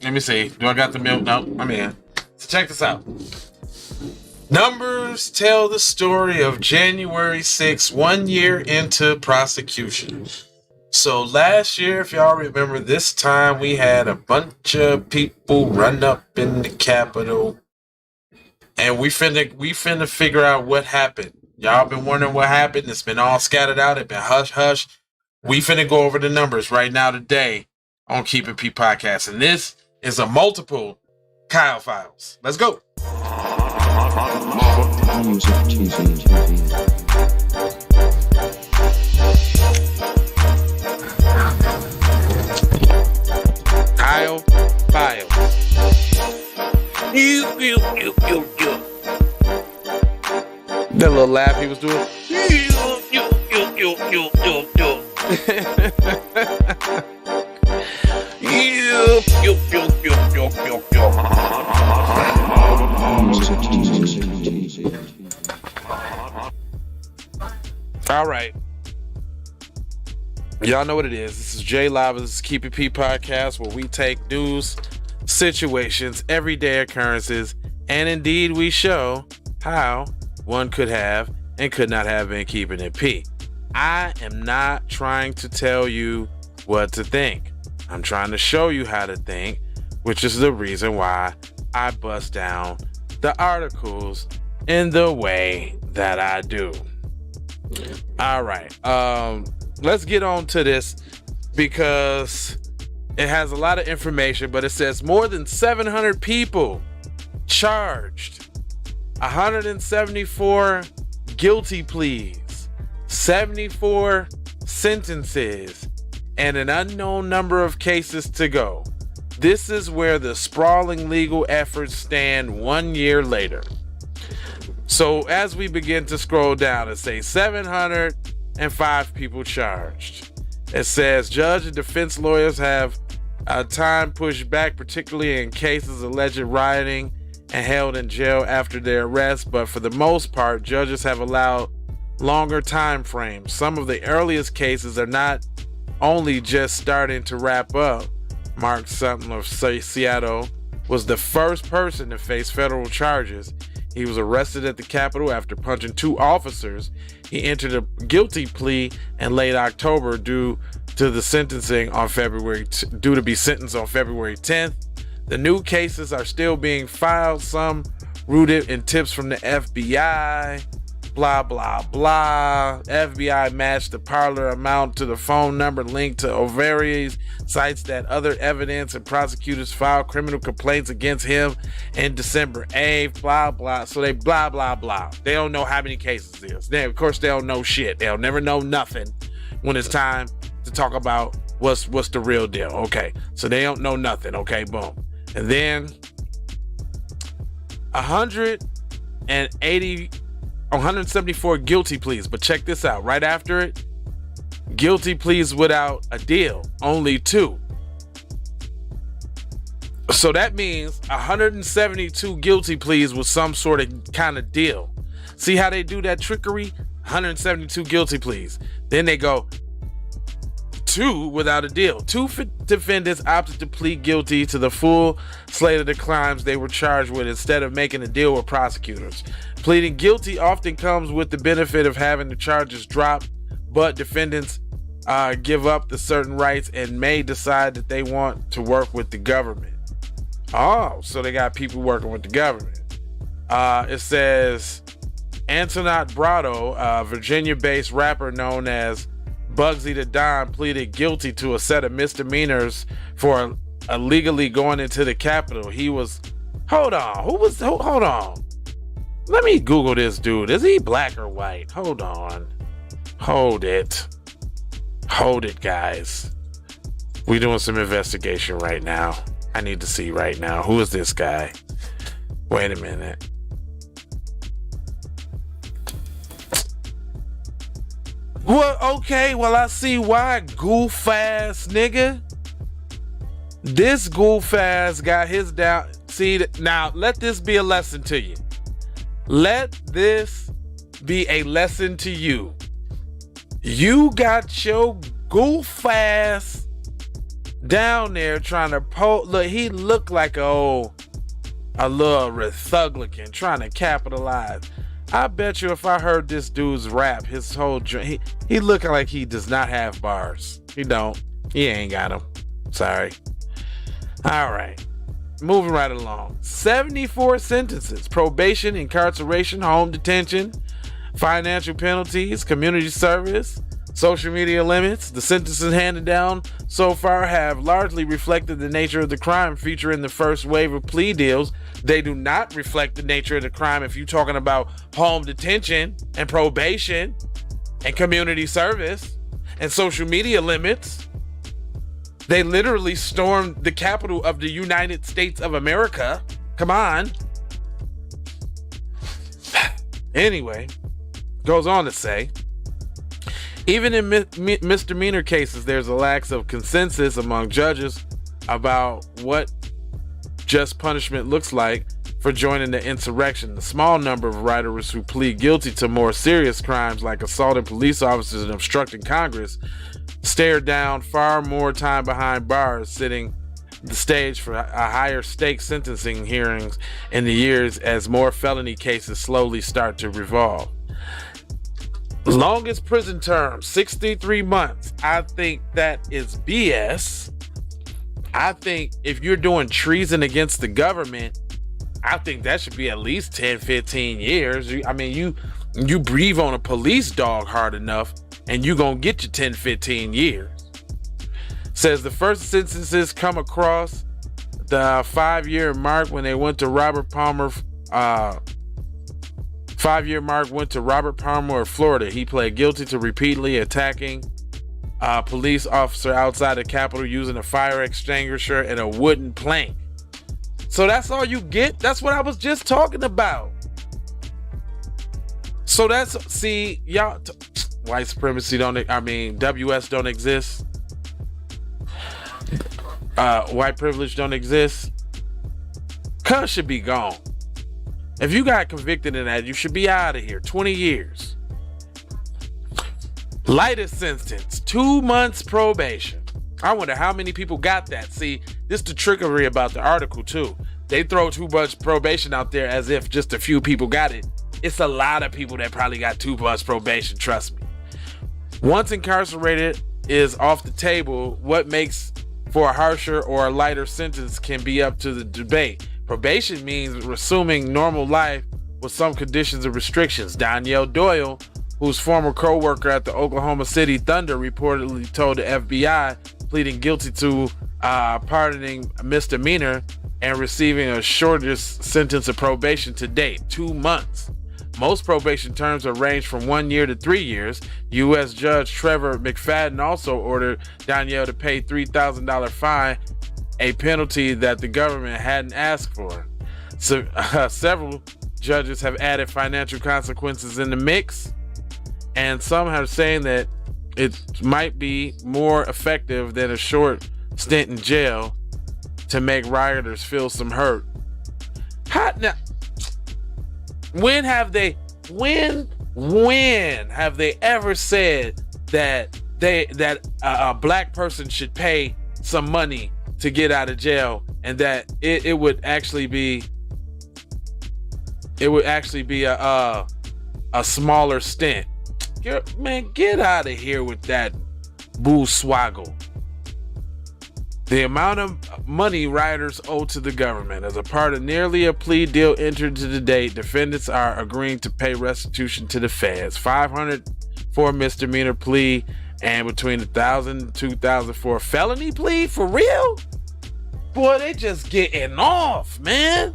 Let me see. Do I got the milk? No, I'm in. So check this out. Numbers tell the story of January 6th, 1 year into prosecution. So last year, if y'all remember, this time we had a bunch of people run up in the Capitol, and we finna figure out what happened. Y'all been wondering what happened. It's been all scattered out. It's been hush hush. We finna go over the numbers right now today on Keep It P Podcast, and this is a multiple Kyle Files. Let's go. Kyle Files. That little laugh he was doing. All right. Y'all know what it is. This is J Lava's Keep It P Podcast, where we take news, situations, everyday occurrences, and indeed we show how one could have and could not have been keeping it P. I am not trying to tell you what to think. I'm trying to show you how to think, which is the reason why I bust down the articles in the way that I do. All right. Let's get on to this because it has a lot of information, but it says more than 700 people charged, 174 guilty pleas, 74 sentences, and an unknown number of cases to go. This is where the sprawling legal efforts stand 1 year later. So as we begin to scroll down, it says 705 people charged. It says judge and defense lawyers have time pushed back, particularly in cases of alleged rioting and held in jail after their arrest, but for the most part, judges have allowed longer time frames. Some of the earliest cases are not only just starting to wrap up. Mark Sutton of Seattle was the first person to face federal charges. He was arrested at the Capitol after punching two officers. He entered a guilty plea in late October due to be sentenced on February 10th. The new cases are still being filed, some rooted in tips from the FBI. Blah, blah, blah. FBI matched the parlor amount to the phone number linked to Overy's, cites that other evidence, and prosecutors filed criminal complaints against him in December 8th. Blah, blah. So they blah, blah, blah. They don't know how many cases there is. Of course, they don't know shit. They'll never know nothing when it's time to talk about what's the real deal. Okay, so they don't know nothing. Okay, boom. And then 174 guilty pleas, but check this out. Right after it, guilty pleas without a deal, only 2. So that means 172 guilty pleas with some sort of kind of deal. See how they do that trickery? 172 guilty pleas. Then they go 2 without a deal. 2 defendants opted to plead guilty to the full slate of the crimes they were charged with instead of making a deal with prosecutors. Pleading guilty often comes with the benefit of having the charges dropped, but defendants give up the certain rights and may decide that they want to work with the government. Oh, so they got people working with the government. It says Antoinette Brado, a Virginia-based rapper known as Bugsy the Don, pleaded guilty to a set of misdemeanors for illegally going into the Capitol. He was, hold on. Let me Google this dude. Is he black or white? Hold on. Hold it, guys. We're doing some investigation right now. I need to see right now. Who is this guy? Wait a minute. Well, okay. Well, I see why, goof ass nigga. This goof ass got his down. See, now let this be a lesson to you. Let this be a lesson to you. You got your goof ass down there trying to look, he looked like a little Republican trying to capitalize. I bet you if I heard this dude's rap, his whole he looking like he does not have bars. He don't. He ain't got them. Sorry. All right. Moving right along. 74 sentences: probation, incarceration, home detention, financial penalties, community service, social media limits. The sentences handed down so far have largely reflected the nature of the crime featured in the first wave of plea deals. They do not reflect the nature of the crime if you're talking about home detention and probation and community service and social media limits. They literally stormed the capital of the United States of America. Come on. Anyway, goes on to say, even in misdemeanor cases, there's a lack of consensus among judges about what just punishment looks like for joining the insurrection. The small number of writers who plead guilty to more serious crimes like assaulting police officers and obstructing Congress stare down far more time behind bars, setting the stage for a higher stakes sentencing hearings in the years as more felony cases slowly start to revolve. Longest prison term, 63 months. I think that is BS. I think if you're doing treason against the government, I think that should be at least 10, 15 years. I mean, you breathe on a police dog hard enough and you gonna get your 10, 15 years. Says the first sentences come across the 5-year mark when they went to Robert Palmer. 5-year mark went to Robert Palmer of Florida. He pled guilty to repeatedly attacking a police officer outside the Capitol using a fire extinguisher and a wooden plank. So that's all you get? That's what I was just talking about. So that's, see, y'all, white supremacy WS don't exist. White privilege don't exist. Cuz should be gone. If you got convicted in that, you should be out of here. 20 years. Lightest sentence, 2 months probation. I wonder how many people got that. See, this is the trickery about the article too. They throw too much probation out there as if just a few people got it. It's a lot of people that probably got 2 months probation, trust me. Once incarcerated is off the table, what makes for a harsher or a lighter sentence can be up to the debate. Probation means resuming normal life with some conditions and restrictions. Danielle Doyle, whose former co-worker at the Oklahoma City Thunder, reportedly told the FBI, pleading guilty to pardoning a misdemeanor and receiving a shortest sentence of probation to date, 2 months. Most probation terms are ranged from 1 year to 3 years. U.S. Judge Trevor McFadden also ordered Danielle to pay $3,000 fine, a penalty that the government hadn't asked for. So, several judges have added financial consequences in the mix, and some are saying that it might be more effective than a short stint in jail to make rioters feel some hurt. Now, when have they ever said that a black person should pay some money to get out of jail, and that it would actually be a smaller stint? Get out of here with that bull swaggle. The amount of money rioters owe to the government. As a part of nearly a plea deal entered to the date, defendants are agreeing to pay restitution to the feds. $500 for a misdemeanor plea and between $1,000 and $2,000 for a felony plea? For real? Boy, they just getting off, man.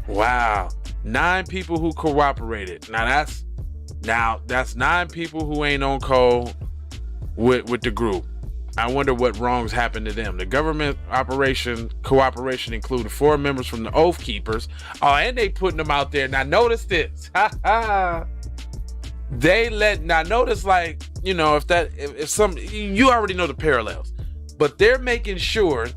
Wow. 9 people who cooperated. Now that's 9 people who ain't on code with the group. I wonder what wrongs happened to them. The government cooperation included 4 members from the Oath Keepers. Oh, and they putting them out there. Now notice this. Now notice, like, you know, if some, you already know the parallels, but they're making sure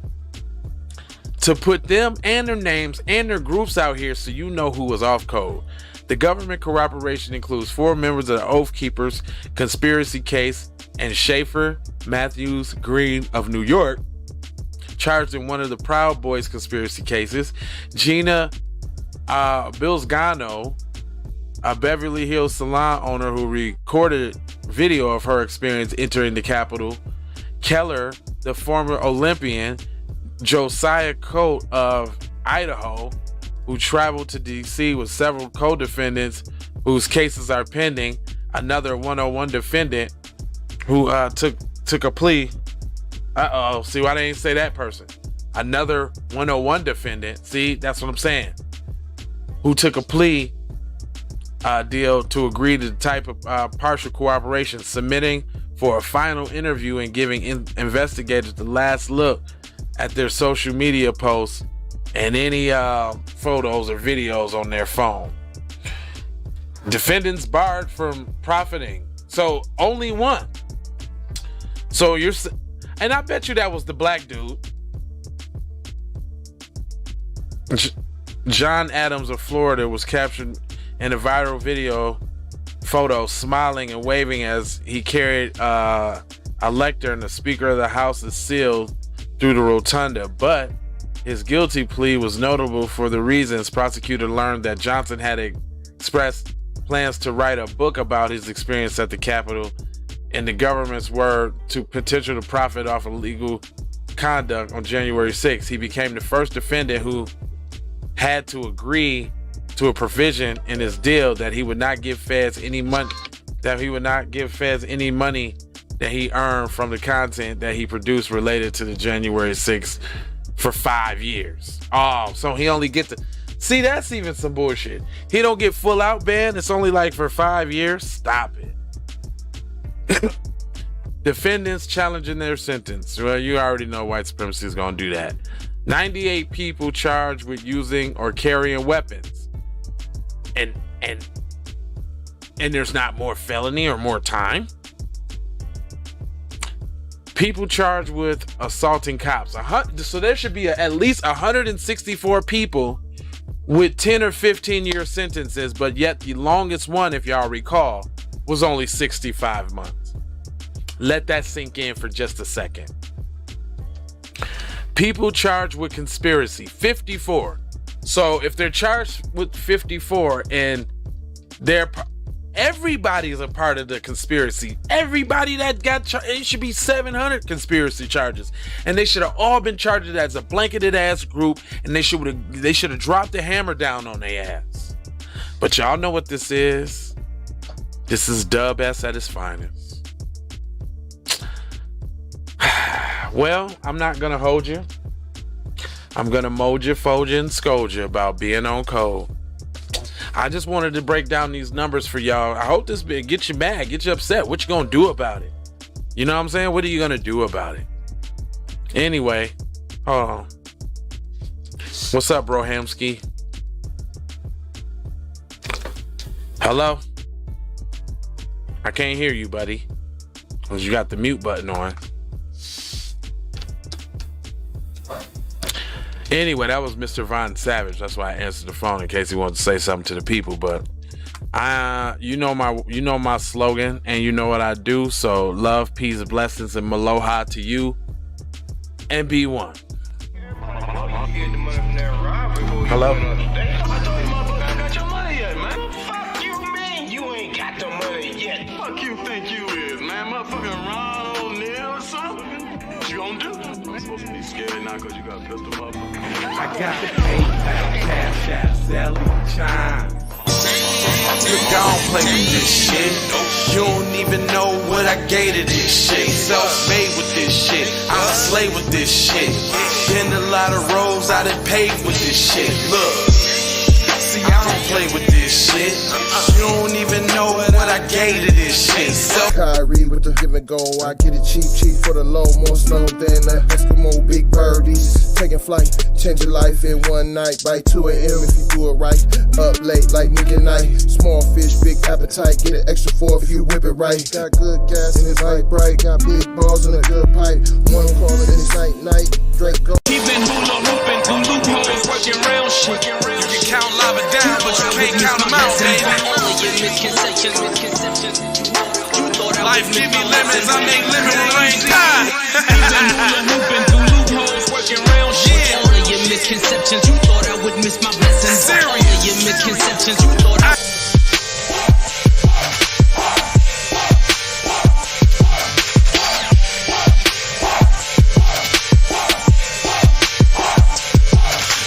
to put them and their names and their groups out here so you know who was off code. The government corroboration includes 4 members of the Oath Keepers conspiracy case and Schaefer Matthews Green of New York, charged in one of the Proud Boys conspiracy cases. Gina Bilzgano, a Beverly Hills salon owner who recorded video of her experience entering the Capitol. Keller, the former Olympian. Josiah Coate of Idaho, who traveled to D.C. with several co-defendants whose cases are pending. Another 101 defendant who took a plea. See why they didn't say that person? Another 101 defendant. See, that's what I'm saying. Who took a plea deal to agree to the type of partial cooperation, submitting for a final interview and giving investigators the last look at their social media posts and any photos or videos on their phone. Defendants barred from profiting. So only one. So and I bet you that was the black dude. John Adams of Florida was captured in a viral video photo smiling and waving as he carried a lectern and the Speaker of the House is sealed through the rotunda, but his guilty plea was notable for the reasons prosecutor learned that Johnson had expressed plans to write a book about his experience at the Capitol, in the government's word, to potential to profit off illegal conduct. On January 6th, he became the first defendant who had to agree to a provision in his deal that he would not give feds any money, that he earned from the content that he produced related to the January 6th for 5 years. Oh, so he only gets to see, that's even some bullshit. He don't get full out ban. It's only like for 5 years. Stop it. Defendants challenging their sentence. Well, you already know white supremacy is going to do that. 98 people charged with using or carrying weapons. And there's not more felony or more time. People charged with assaulting cops. So there should be at least 164 people with 10 or 15 year sentences, but yet the longest one, if y'all recall, was only 65 months. Let that sink in for just a second. People charged with conspiracy, 54. So if they're charged with 54 and everybody is a part of the conspiracy, everybody that got charged, it should be 700 conspiracy charges, and they should have all been charged as a blanketed ass group, and they should have dropped the hammer down on their ass. But y'all know what this is. This is Dub S at his finest. Well, I'm not gonna hold you. I'm gonna mold you, fold you, and scold you about being on code. I just wanted to break down these numbers for y'all. I hope this get you mad, get you upset. What you gonna do about it? You know what I'm saying? What are you gonna do about it? Anyway, hold on. What's up, bro Hamsky? Hello? I can't hear you, buddy. Because you got the mute button on. Anyway, that was Mr. Von Savage. That's why I answered the phone in case he wanted to say something to the people. But you know my slogan, and you know what I do. So love, peace, blessings, and maloha to you, and be one. Hello. I thought you motherfucker got your money yet, man. Fuck you, man. You ain't got the money yet. Fuck you think you is, man. Motherfucking Ron O'Neal or something. What you gonna do? I'm supposed to be scared now because you got a pistol, motherfucker. I got the PayPal, Cash App, Zelle, Chime. You don't play with this shit. You don't even know what I gave to this shit. Self-made with this shit. I'm a slave with this shit. Been a lot of roads I done paved with this shit. Look, see, I don't play with this shit. You don't even know what I gave to this shit. Kyrie with the give and go. I get it cheap for the low. More snow than the Eskimo big birdies. Taking flight, change your life in one night. By 2 a.m. if you do it right. Up late like nigga night. Small fish, big appetite. Get an extra 4 if you whip it right. Got good gas and it's light bright. Got big balls and a good pipe. One call and it's night. Drake go. He been hula hooping through loopholes, working round shit. You can count lava down, but but you can't count them out, baby. Life give me lemons, I make lemon rain. All of your misconceptions, you thought I would miss my blessings. All of your misconceptions, you thought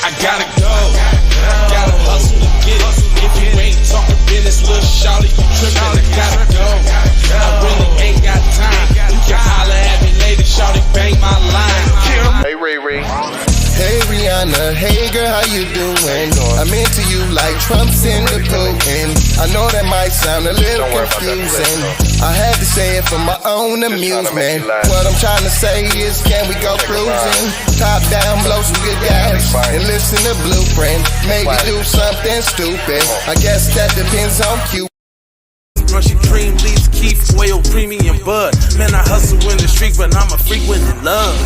I gotta go, gotta hustle to get it. If you ain't talking business, little shawty, you trippin'. I gotta go, I really ain't got time. You can holler at me later, shawty, bang my line. Hey Ray Ray. Hey Rihanna, hey girl, how you doing? I'm into you like Trump's in the Putin. I know that might sound a little confusing. I had to say it for my own amusement. What I'm trying to say is, can we go cruising? Top down, blow some good gas, and listen to Blueprint. Maybe do something stupid. I guess that depends on Q. Crunchy cream, leaves, Keith, oil, premium bud. Man, I hustle in the street, but I'm a freak with the love.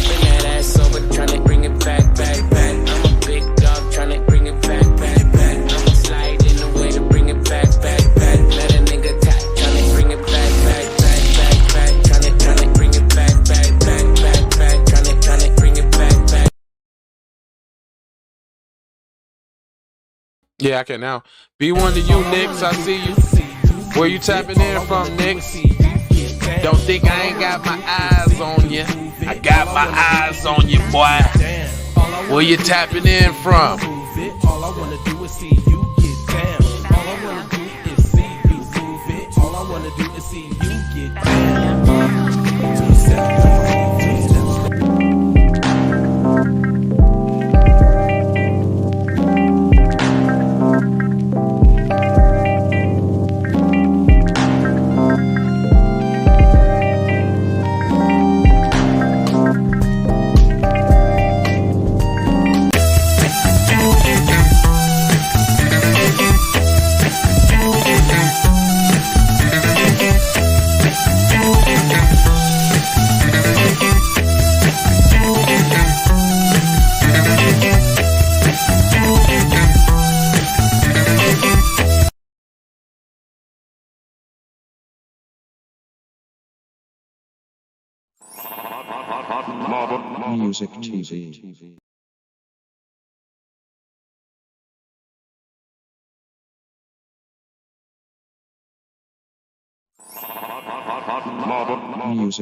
bring that ass over, tryna bring it back. I'm a big dog, tryna bring it back. I'ma slide in the way to bring it back. Let a nigga tap, tryna bring it back. Tryna bring it back. Tryna bring it back. Yeah, I can now. B1 to you, Nix. I see you. Where you tapping in from, Nix? Don't think I ain't got my eyes on you. I got my eyes on you, boy. Where you tapping in from? All I wanna do is see you get down. All I wanna do is see you move it. All I wanna do is see you get down. 2 steps, 3 steps. Music TV. Music